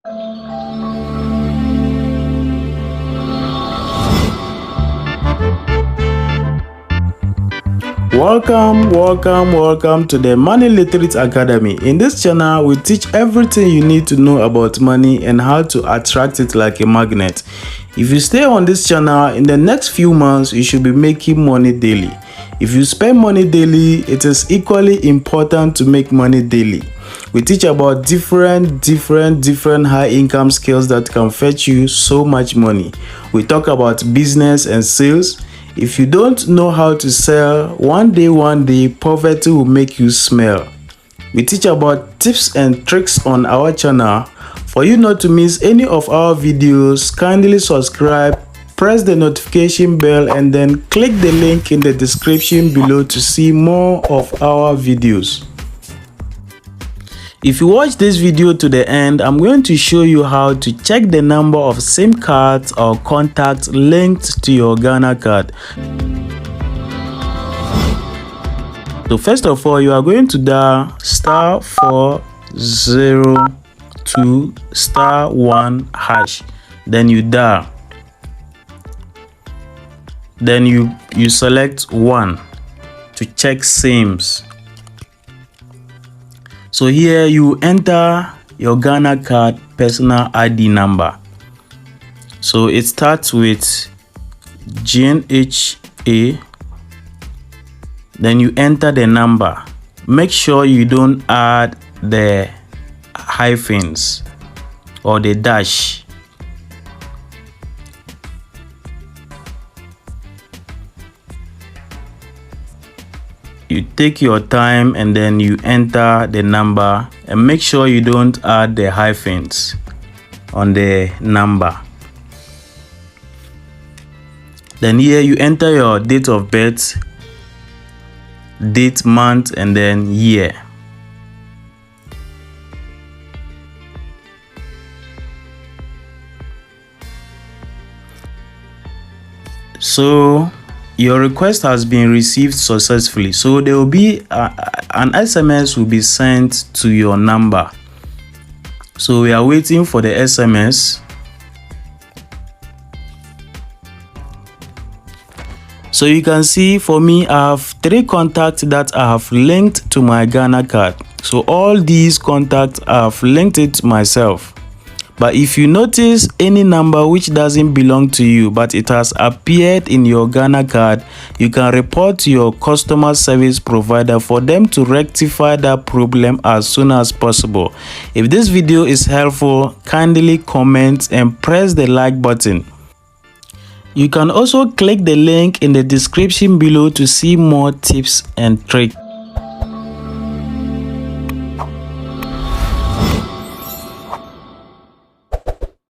Welcome to the Money Literate Academy. In this channel, we teach everything you need to know about money and how to attract it like a magnet. If you stay on this channel, in the next few months, you should be making money daily. If you spend money daily, it is equally important to make money daily. We teach about different high income skills that can fetch you so much money. We talk about business and sales. If you don't know how to sell, one day, poverty will make you smell. We teach about tips and tricks on our channel. For you not to miss any of our videos, kindly subscribe, press the notification bell, and then click the link in the description below to see more of our videos. If you watch this video to the end, I'm going to show you how to check the number of SIM cards or contacts linked to your Ghana card. So first of all, you are going to dial *402*1#. Then you dial. Then you select 1 to check SIMs. So here you enter your Ghana card personal ID number. So it starts with GNHA. Then you enter the number. Make sure you don't add the hyphens or the dash. You take your time and then you enter the number, and make sure you don't add the hyphens on the number. Then here you enter your date of birth, date, month, and then year. So your request has been received successfully. So there will be an SMS will be sent to your number. So we are waiting for the SMS. So you can see for me, I have 3 contacts that I have linked to my Ghana card. So all these contacts I have linked it myself. But if you notice any number which doesn't belong to you but it has appeared in your Ghana card, you can report to your customer service provider for them to rectify that problem as soon as possible. If this video is helpful, kindly comment and press the like button. You can also click the link in the description below to see more tips and tricks.